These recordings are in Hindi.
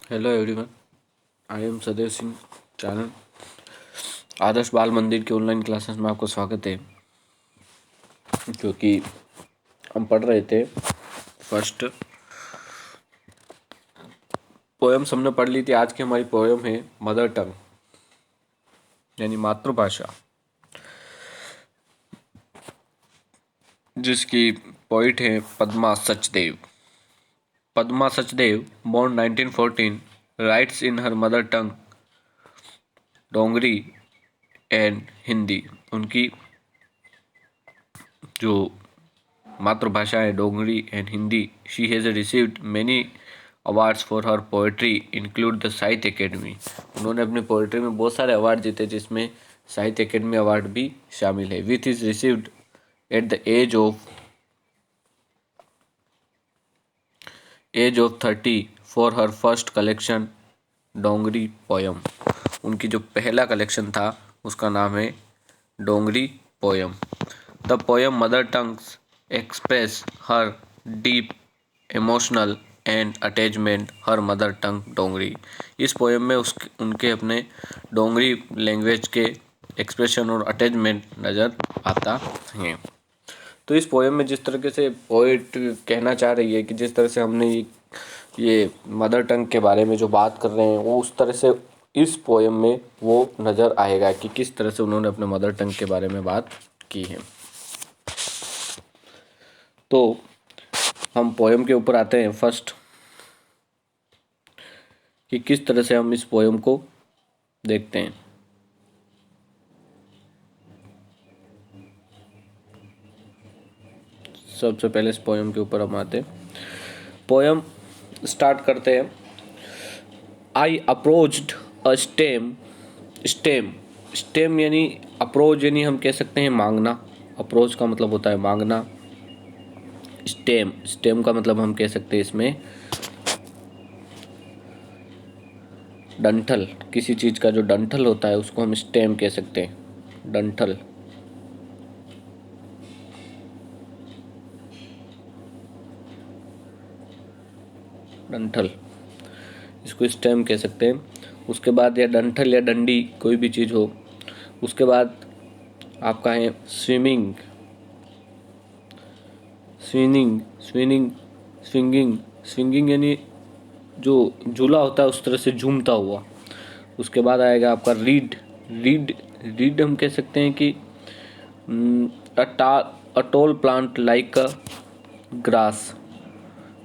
हेलो एवरीवन, आई एम सदैव सिंह चैनल आदर्श बाल मंदिर के ऑनलाइन क्लासेस में आपको स्वागत है। क्योंकि हम पढ़ रहे थे फर्स्ट पोएम्स हमने पढ़ ली थी। आज की हमारी पोएम है मदर टंग यानी मातृभाषा, जिसकी पोइट है Padma Sachdev. Padma Sachdev, born 1914, writes in her mother tongue Dogri and Hindi. उनकी जो मातृभाषा है Dogri and Hindi. She has received many awards for her poetry include the Sahitya Akademi. उन्होंने अपनी पोएट्री में बहुत सारे अवार्ड जीते, जिसमें साहित्य अकेडमी अवार्ड भी शामिल है। Which is received at the age of 30 for her first collection Dogri poem. उनकी जो पहला कलेक्शन था उसका नाम है Dogri poem. The poem mother tongues express her deep emotional and attachment her mother tongue Dogri. इस पोयम में उनके अपने डोंगरी लैंग्वेज के एक्सप्रेशन और अटैचमेंट नज़र आता है। तो इस पोयम में जिस तरीके से पोइट कहना चाह रही है कि जिस तरह से हमने ये मदर टंग के बारे में जो बात कर रहे हैं, वो उस तरह से इस पोयम में वो नज़र आएगा कि किस तरह से उन्होंने अपने मदर टंग के बारे में बात की है। तो हम पोयम के ऊपर आते हैं फर्स्ट, कि किस तरह से हम इस पोयम को देखते हैं। सबसे पहले इस पोयम के ऊपर हम आते हैं। पोयम स्टार्ट करते हैं। आई अप्रोच्ड अ स्टेम यानी अप्रोच यानी हम कह सकते हैं मांगना। अप्रोच का मतलब होता है मांगना। स्टेम का मतलब हम कह सकते हैं इसमें डंठल। किसी चीज़ का जो डंठल होता है उसको हम स्टेम कह सकते हैं। डंठल। डंठल इसको स्टेम कह सकते हैं। उसके बाद या डंठल या डंडी कोई भी चीज़ हो। उसके बाद आपका है स्विमिंग स्विंगिंग यानी जो झूला होता है उस तरह से झूमता हुआ। उसके बाद आएगा आपका रीड हम कह सकते हैं कि a tall plant like a grass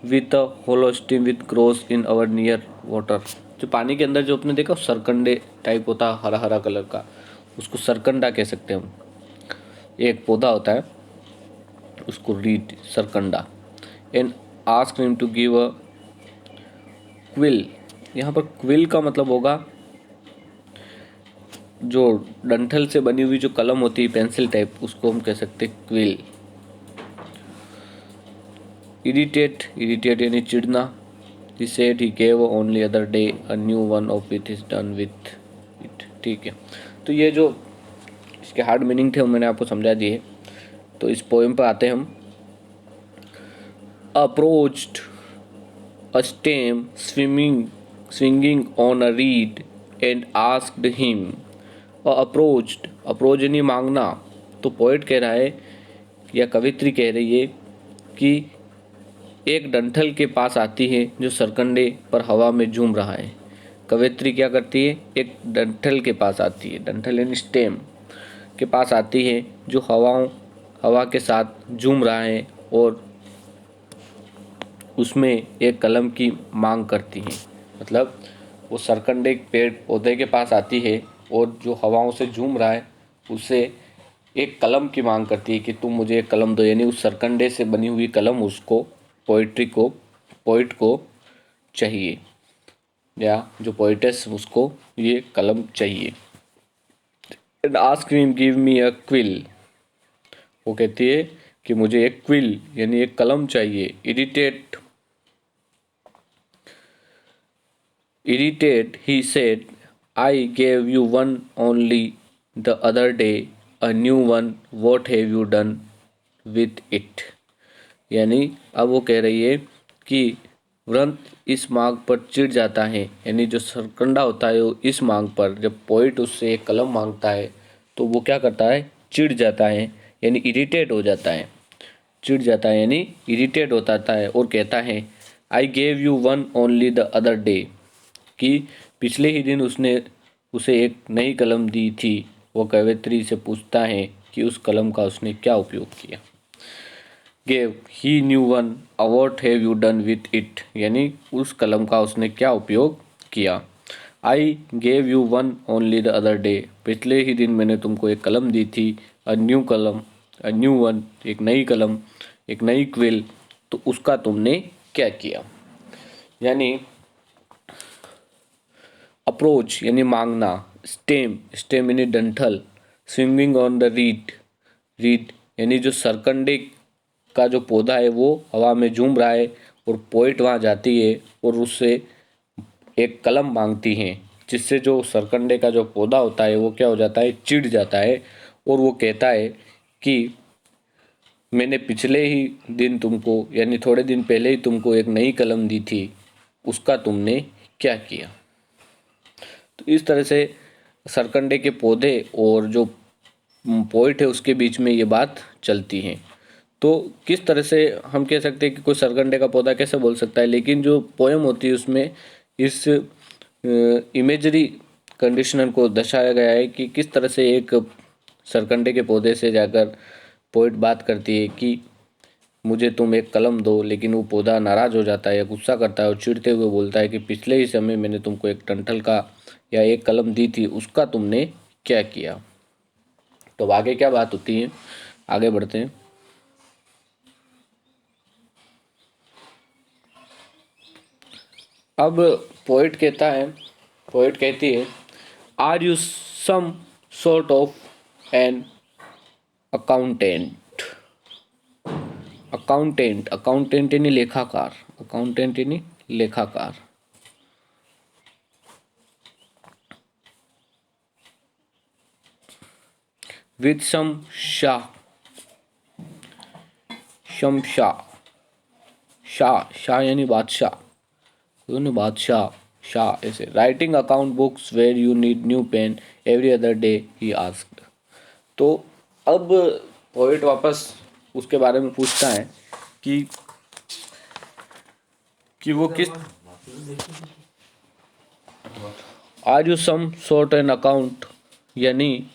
with a hollow stem with grows in or near water. जो पानी के अंदर जो आपने देखा सरकंडे टाइप होता है, हरा हरा कलर का, उसको सरकंडा कह सकते हैं हम। एक पौधा होता है उसको रीड सरकंडा। And ask him to give a quill. यहाँ पर क्विल का मतलब होगा जो डंठल से बनी हुई जो कलम होती है पेंसिल टाइप, उसको हम कह सकते हैं क्विल। इरिटेट यानी चिढ़ना। He said he gave only other day a new one of it is done with it। ठीक है, तो ये जो इसके हार्ड मीनिंग थे वो मैंने आपको समझा दिए। तो इस पोएम पर आते हैं हम। Approached a stem swinging on a reed and asked him। Approach यानी मांगना। तो पोएट कह रहा है या कवित्री कह रही है कि एक डंठल के पास आती है जो सरकंडे पर हवा में झूम रहा है। कवित्री क्या करती है, एक डंठल के पास आती है, डंठल यानी स्टेम के पास आती है जो हवा के साथ झूम रहा है और उसमें एक कलम की मांग करती है। मतलब वो सरकंडे पेड़ पौधे के पास आती है और जो हवाओं से झूम रहा है उससे एक कलम की मांग करती है कि तुम मुझे एक कलम दो। यानी उस सरकंडे से बनी हुई कलम उसको पोइट को चाहिए, या जो पोइटेस उसको ये कलम चाहिए। And ask him give me a quill. वो कहती है कि मुझे एक क्विल यानी एक कलम चाहिए। Irritate he said I gave you one only the other day a new one what have you done with it. यानी अब वो कह रही है कि व्रंत इस मांग पर चिढ़ जाता है, यानी जो सरकंडा होता है वो इस मांग पर, जब पोइट उससे एक कलम मांगता है तो वो क्या करता है, चिढ़ जाता है, यानी इरिटेट हो जाता है। चिढ़ जाता है यानी इरिटेट हो जाता है और कहता है I gave you one only the other day, कि पिछले ही दिन उसने उसे एक नई कलम दी थी। वो कवयित्री से पूछता है कि उस कलम का उसने क्या उपयोग किया। Gave he new one, what have you done with it, यानी उस कलम का उसने क्या उपयोग किया। I gave you one only the other day, पिछले ही दिन मैंने तुमको एक कलम दी थी। अ न्यू कलम, अ न्यू वन, एक नई कलम, एक नई क्विल, तो उसका तुमने क्या किया। यानी अप्रोच यानी मांगना, स्टेम, स्टेम यानी डंठल, swinging on the read, read यानी जो सरकंडे का जो पौधा है वो हवा में झूम रहा है और पोइट वहाँ जाती है और उससे एक कलम मांगती हैं, जिससे जो सरकंडे का जो पौधा होता है वो क्या हो जाता है, चिढ़ जाता है और वो कहता है कि मैंने पिछले ही दिन तुमको, यानी थोड़े दिन पहले ही तुमको एक नई कलम दी थी, उसका तुमने क्या किया। तो इस तरह से सरकंडे के पौधे और जो पोइट है उसके बीच में ये बात चलती है। तो किस तरह से हम कह सकते हैं कि कोई सरकंडे का पौधा कैसे बोल सकता है, लेकिन जो पोएम होती है उसमें इस इमेजरी कंडीशनर को दर्शाया गया है कि किस तरह से एक सरकंडे के पौधे से जाकर पोइट बात करती है कि मुझे तुम एक कलम दो, लेकिन वो पौधा नाराज हो जाता है या गुस्सा करता है और चिढ़ते हुए बोलता है कि पिछले ही समय मैंने तुमको एक डंठल का या एक कलम दी थी, उसका तुमने क्या किया। तो अब आगे क्या बात होती है, आगे बढ़ते हैं। अब पोइट कहता है, पोइट कहती है are you some sort of an accountant, accountant, accountant यानी लेखाकार, अकाउंटेंट यानी लेखाकार। विद सम शाह, शम शाह, शाह, शाह यानी बादशाह, यानी बादशाह, शाह ऐसे। Writing account books where you need new pen every other day he asked. तो अब पोइट वापस उसके बारे में पूछता है कि वो किस, are you some sort an account, यानी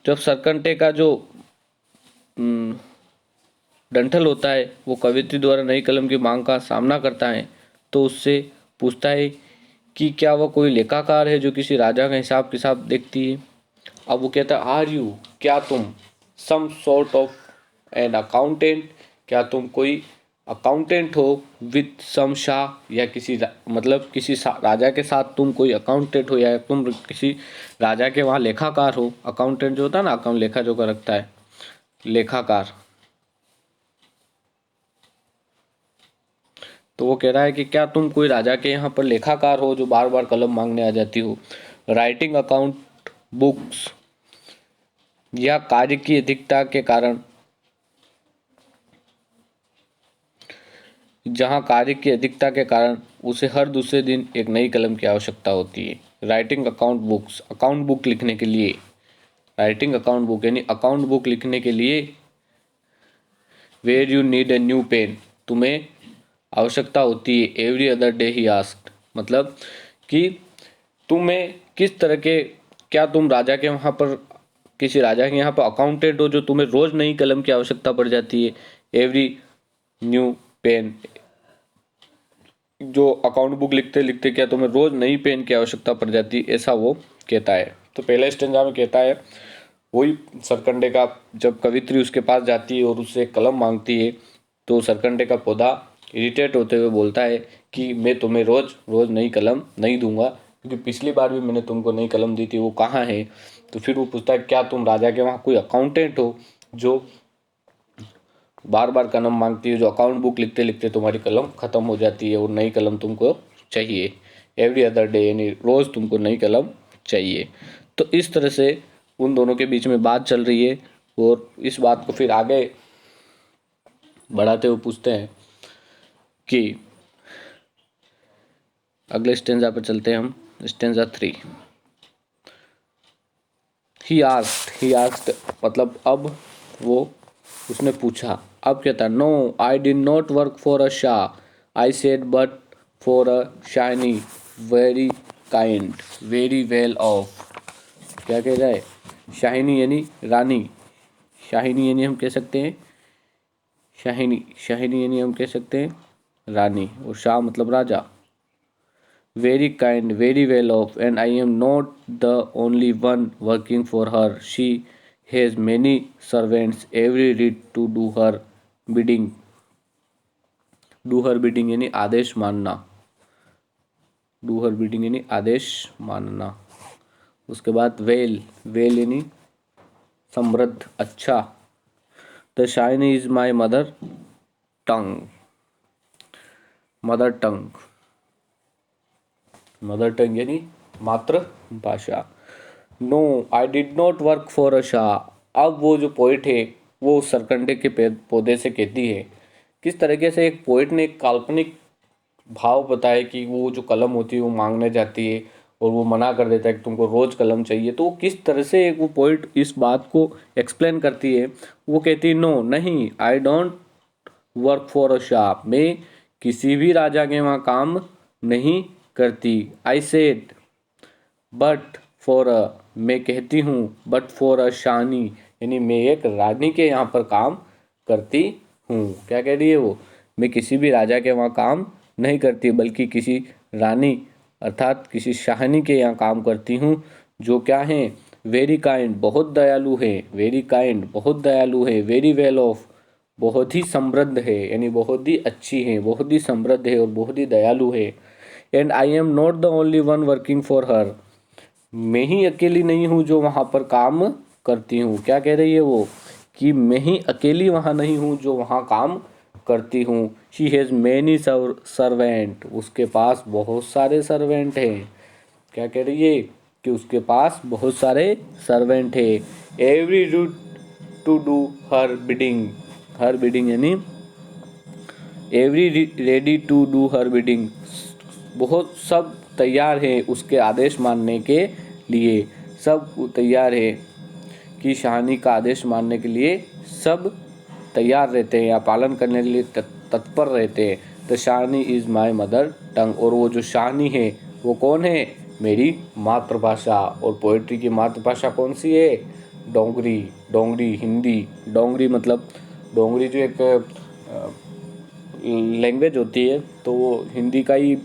जब सरकंटे का जो डंठल होता है वो कवित्री द्वारा नई कलम की मांग का सामना करता है तो उससे पूछता है कि क्या वह कोई लेखाकार है जो किसी राजा का हिसाब किताब देखती है। अब वो कहता है आर यू, क्या तुम, some sort of an accountant, क्या तुम कोई अकाउंटेंट हो, विद सम शाह, या किसी मतलब किसी राजा के साथ तुम कोई अकाउंटेंट हो, या तुम किसी राजा के वहाँ लेखाकार हो। अकाउंटेंट जो होता है ना, अकाउंट लेखा जो कर रखता है, लेखाकार। तो वो कह रहा है कि क्या तुम कोई राजा के यहाँ पर लेखाकार हो जो बार बार कलम मांगने आ जाती हो। राइटिंग अकाउंट बुक्स, या कार्य की अधिकता के कारण, जहाँ कार्य की अधिकता के कारण उसे हर दूसरे दिन एक नई कलम की आवश्यकता होती है। Writing account books, account book लिखने के लिए, राइटिंग अकाउंट बुक यानी अकाउंट बुक लिखने के लिए, where you need a new pen, तुम्हें आवश्यकता होती है, every other day he asked, मतलब कि तुम्हें किस तरह के, क्या तुम राजा के वहाँ पर, किसी राजा के यहाँ पर अकाउंटेंट हो जो तुम्हें रोज नई कलम की आवश्यकता पड़ जाती है। एवरी न्यू पेन, जो अकाउंट बुक लिखते लिखते क्या तुम्हें रोज नई पेन की आवश्यकता पड़ जाती है, ऐसा वो कहता है। तो पहले स्टेंजा में कहता है वही सरकंडे का, जब कवित्री उसके पास जाती है और उससे कलम मांगती है तो सरकंडे का पौधा इरिटेट होते हुए बोलता है कि मैं तुम्हें रोज रोज नई कलम नहीं दूंगा, क्योंकि पिछली बार भी मैंने तुमको नई कलम दी थी, वो कहाँ है। तो फिर वो पूछता है क्या तुम राजा के वहाँ कोई अकाउंटेंट हो जो बार बार कलम मांगती है, जो अकाउंट बुक लिखते लिखते तुम्हारी कलम खत्म हो जाती है और नई कलम तुमको चाहिए, एवरी अदर डे यानी रोज तुमको नई कलम चाहिए। तो इस तरह से उन दोनों के बीच में बात चल रही है और इस बात को फिर आगे बढ़ाते हुए पूछते हैं कि अगले स्टेंजा पर चलते हैं हम, स्टेंजा 3। ही आस्क्ड मतलब अब वो उसने पूछा। अब क्या था? No I did not work for a shah I said but for a shiny very kind very well off. क्या कह रहा है? शाहिनी यानी रानी, शाहिनी यानी हम कह सकते हैं शाहिनी, शाहिनी यानी हम कह सकते हैं रानी, और शाह मतलब राजा। Very kind very well off and I am not the only one working for her she has many servants every read to bidding do her bidding यानी आदेश मानना, डू हर बिडिंग यानी आदेश मानना। उसके बाद वेल, वेल यानी समृद्ध, अच्छा। The shine is my mother tongue, mother tongue, mother tongue यानी मातृभाषा। No I did not work for a shah. अब वो जो पोइट है वो सरकंडे के पौधे से कहती है। किस तरीके से एक पोइट ने एक काल्पनिक भाव बताया कि वो जो कलम होती है वो मांगने जाती है और वो मना कर देता है कि तुमको रोज कलम चाहिए। तो किस तरह से एक वो पोइट इस बात को एक्सप्लेन करती है। वो कहती है नो नहीं, I don't work for a Shah, मैं किसी भी राजा के वहाँ काम नहीं करती। आई सेड बट फॉर अ, मैं कहती हूँ बट फॉर अ शानी यानी मैं एक रानी के यहाँ पर काम करती हूँ। क्या कह रही है वो? मैं किसी भी राजा के वहाँ काम नहीं करती बल्कि किसी रानी अर्थात किसी शाहनी के यहाँ काम करती हूँ, जो क्या है? वेरी काइंड बहुत दयालु है, वेरी काइंड बहुत दयालु है, वेरी वेल ऑफ बहुत ही समृद्ध है यानी बहुत ही अच्छी है, बहुत ही समृद्ध है और बहुत ही दयालु है। And I am not the only one working for हर, मैं ही अकेली नहीं हूँ जो वहाँ पर काम करती हूँ। क्या कह रही है वो? कि मैं ही अकेली वहाँ नहीं हूँ जो वहाँ काम करती हूँ। शी हैज़ मैनी सर्वेंट, उसके पास बहुत सारे सर्वेंट हैं। क्या कह रही है? कि उसके पास बहुत सारे सर्वेंट है। Every route to do her bidding, her bidding यानी every ready to do her bidding, बहुत सब तैयार है उसके आदेश मानने के लिए। सब तैयार है कि शाहनी का आदेश मानने के लिए सब तैयार रहते हैं या पालन करने के लिए तत्पर रहते हैं। The Shahani is my mother टंग, और वो जो शाहनी है वो कौन है? मेरी मातृभाषा। और पोइट्री की मातृभाषा कौन सी है? डोंगरी, डोंगरी हिंदी। डोंगरी मतलब डोंगरी जो एक लैंग्वेज होती है, तो वो हिंदी का ही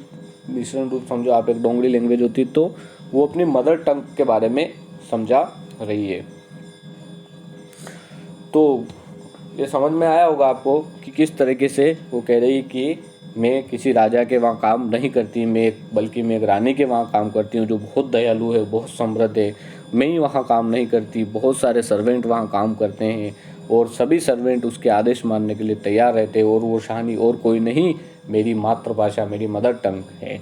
मिश्रण रूप समझो आप। एक डोंगरी लैंग्वेज होती है तो वो अपनी मदर टंग के बारे में समझा रही है। तो ये समझ में आया होगा आपको कि किस तरीके से वो कह रही कि मैं किसी राजा के वहाँ काम नहीं करती, बल्कि मैं एक रानी के वहाँ काम करती हूँ जो बहुत दयालु है, बहुत समृद्ध है। मैं ही वहाँ काम नहीं करती, बहुत सारे सर्वेंट वहाँ काम करते हैं और सभी सर्वेंट उसके आदेश मानने के लिए तैयार रहते हैं। और वो शानी और कोई नहीं, मेरी मातृभाषा, मेरी मदर टंग है।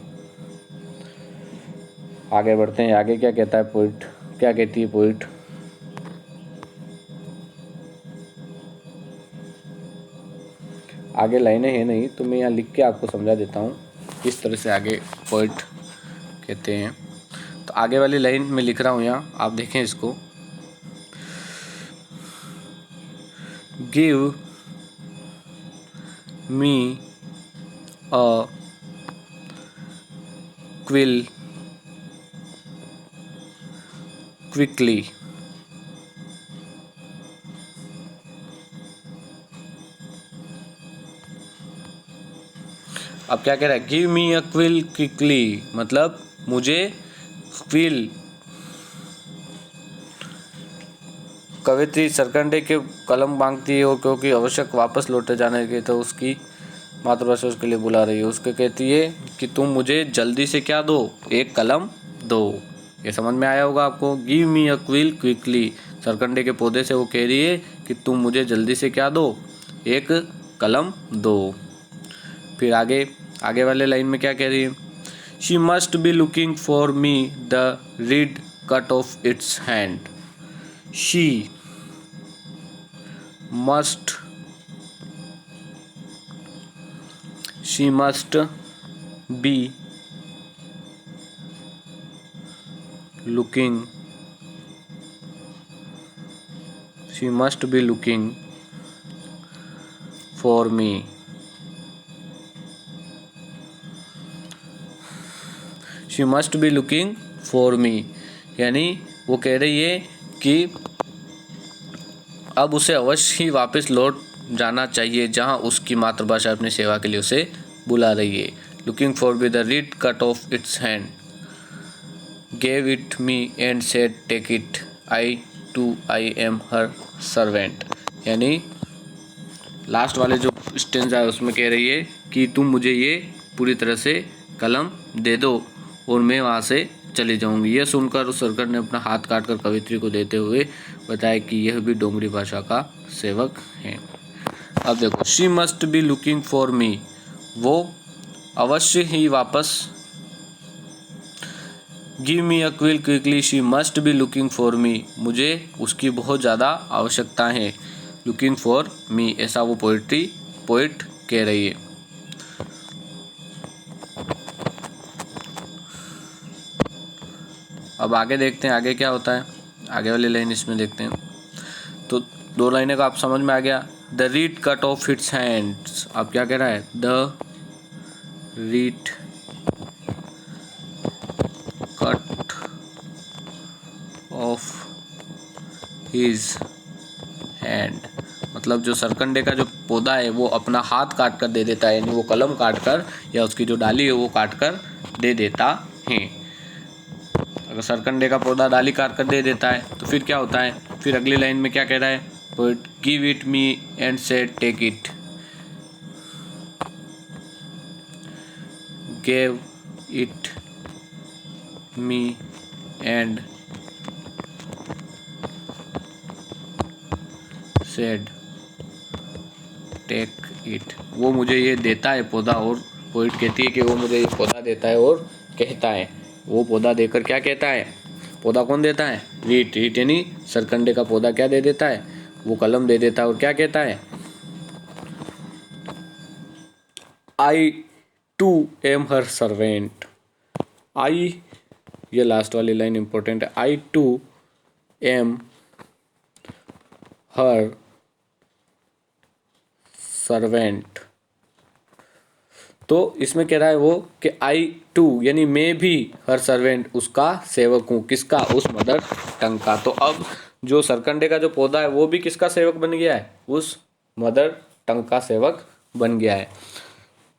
आगे बढ़ते हैं, आगे क्या कहता है पोइट, क्या कहती है पोइट? आगे लाइनें हैं नहीं तो मैं यहाँ लिख के आपको समझा देता हूँ किस तरह से आगे पोइट कहते हैं। तो आगे वाली लाइन में लिख रहा हूँ यहाँ, आप देखें इसको। गिव मी अ क्विल क्विकली, अब क्या कह रहा है? गिव मी अ क्विल क्विकली मतलब मुझे क्विल, कवित्री सरकंडे के कलम मांगती है और क्योंकि आवश्यक वापस लौटे जाने के, तो उसकी मातृभाषा उसके लिए बुला रही है। उसके कहती है कि तुम मुझे जल्दी से क्या दो? एक कलम दो। ये समझ में आया होगा आपको? गिव मी अ क्विल क्विकली, सरकंडे के पौधे से वो कह रही है कि तुम मुझे जल्दी से क्या दो? एक कलम दो। फिर आगे आगे वाले लाइन में क्या कह रही है? She must be looking for me the reed cut off its hand. She must she must be looking for me. She must be looking for me, यानी वो कह रही है कि अब उसे अवश्य ही वापस लौट जाना चाहिए जहां उसकी मातृभाषा अपनी सेवा के लिए उसे बुला रही है। Looking for be the reed cut off its hand, gave it me and said take it, I am her servant. यानी लास्ट वाले जो स्टेंजा है उसमें कह रही है कि तुम मुझे ये पूरी तरह से कलम दे दो और मैं वहाँ से चली जाऊंगी। यह सुनकर उस सरकार ने अपना हाथ काटकर कवित्री को देते हुए बताया कि यह भी डोंगरी भाषा का सेवक है। अब देखो, she must be looking for me, वो अवश्य ही वापस, give me a quill quickly, she must be looking for me, मुझे उसकी बहुत ज़्यादा आवश्यकता है। लुकिंग फॉर मी, ऐसा वो पोइट कह रही है। अब आगे देखते हैं आगे क्या होता है, आगे वाली लाइन इसमें देखते हैं। तो दो लाइनें का आप समझ में आ गया। The reed cut off it's hands, अब क्या कह रहा है, the reed cut of his hand, मतलब जो सरकंडे का जो पौधा है वो अपना हाथ काट कर दे देता है, यानी वो कलम काट कर या उसकी जो डाली है वो काट कर दे देता है। अगर सरकंडे का पौधा डाली काट कर दे देता है तो फिर क्या होता है, फिर अगली लाइन में क्या कह रहा है, poet give it me and said take it, gave it me and said take it, वो मुझे ये देता है पौधा, और पोइट कहती है कि वो मुझे ये पौधा देता है और कहता है, वो पौधा देकर क्या कहता है, पौधा कौन देता है, रीट यानी सरकंडे का पौधा क्या दे देता है, वो कलम दे देता है और क्या कहता है, आई टू एम हर सर्वेंट। आई, ये लास्ट वाली लाइन इंपॉर्टेंट है, आई टू एम हर सर्वेंट। तो इसमें कह रहा है वो कि आई टू यानी मैं भी हर सर्वेंट उसका सेवक हूँ, किसका, उस मदर टंग का। तो अब जो सरकंडे का जो पौधा है वो भी किसका सेवक बन गया है, उस मदर टंग का सेवक बन गया है।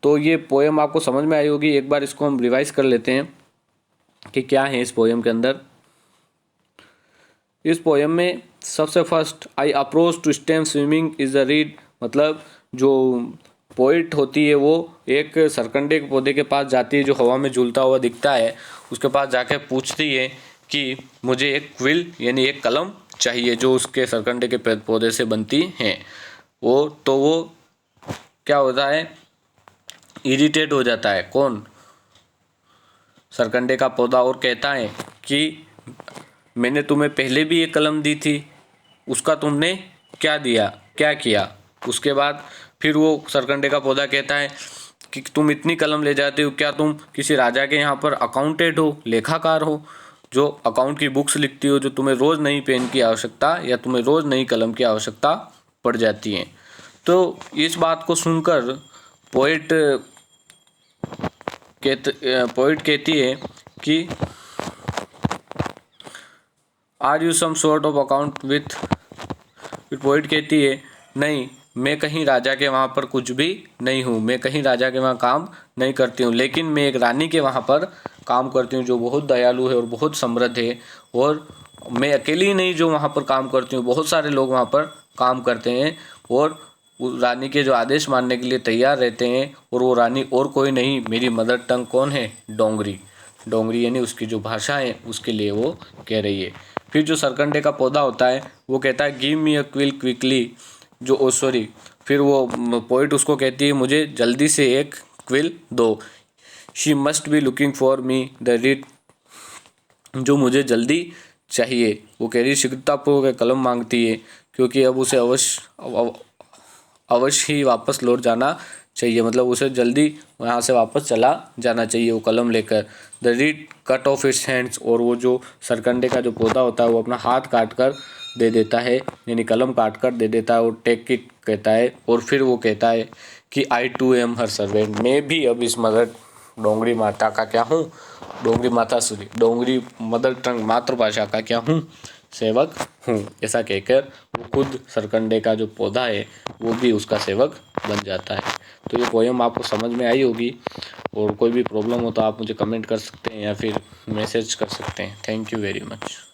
तो ये पोएम आपको समझ में आई होगी, एक बार इसको हम रिवाइज कर लेते हैं कि क्या है इस पोएम के अंदर। इस पोएम में सबसे first, I approach to stem swimming is the reed, मतलब जो पोइट होती है वो एक सरकंडे के पौधे के पास जाती है जो हवा में झूलता हुआ दिखता है, उसके पास जाकर पूछती है कि मुझे एक क्विल यानी एक कलम चाहिए जो उसके सरकंडे के पौधे से बनती हैं। वो क्या होता है, इरिटेट हो जाता है, कौन, सरकंडे का पौधा, और कहता है कि मैंने तुम्हें पहले भी एक कलम दी थी, उसका तुमने क्या किया। उसके बाद फिर वो सरकंडे का पौधा कहता है कि तुम इतनी कलम ले जाते हो, क्या तुम किसी राजा के यहाँ पर अकाउंटेंट हो, लेखाकार हो, जो अकाउंट की बुक्स लिखती हो, जो तुम्हें रोज़ नई पेन की आवश्यकता या तुम्हें रोज़ नई कलम की आवश्यकता पड़ जाती है। तो इस बात को सुनकर पोइट कहती है कि are you some sort of account with, फिर पोइट कहती है नहीं, मैं कहीं राजा के वहाँ पर कुछ भी नहीं हूँ, मैं कहीं राजा के वहाँ काम नहीं करती हूँ, लेकिन मैं एक रानी के वहाँ पर काम करती हूँ जो बहुत दयालु है और बहुत समृद्ध है, और मैं अकेली नहीं जो वहाँ पर काम करती हूँ, बहुत सारे लोग वहाँ पर काम करते हैं और उस रानी के जो आदेश मानने के लिए तैयार रहते हैं, और वो रानी और कोई नहीं, मेरी मदर टंग कौन है, डोंगरी यानी उसकी जो भाषा है उसके लिए वो कह रही है। फिर जो सरकंडे का पौधा होता है वो कहता है गिव मी अ क्विल क्विकली, फिर वो पोइट उसको कहती है मुझे जल्दी से एक क्विल दो, she must be looking for me the read, जो मुझे जल्दी चाहिए। वो कह रही शीघ्रतापूर्वक कलम मांगती है क्योंकि अब उसे अवश्य ही वापस लौट जाना चाहिए, मतलब उसे जल्दी यहाँ से वापस चला जाना चाहिए वो कलम लेकर। The reed cut off it's hands, और वो जो सरकंडे का जो पौधा होता है वो अपना हाथ काट कर दे देता है, यानी कलम काट कर दे देता है, और टेक इट कहता है। और फिर वो कहता है कि आई टू एम हर सर्वेंट, मैं भी अब इस मदर डोंगरी माता का क्या हूँ, डोंगरी मदर टंग मातृभाषा का क्या हूँ, सेवक हूँ। ऐसा कहकर वो खुद सरकंडे का जो पौधा है वो भी उसका सेवक बन जाता है। तो ये पोयम आपको समझ में आई होगी, और कोई भी प्रॉब्लम हो तो आप मुझे कमेंट कर सकते हैं या फिर मैसेज कर सकते हैं। Thank you very much.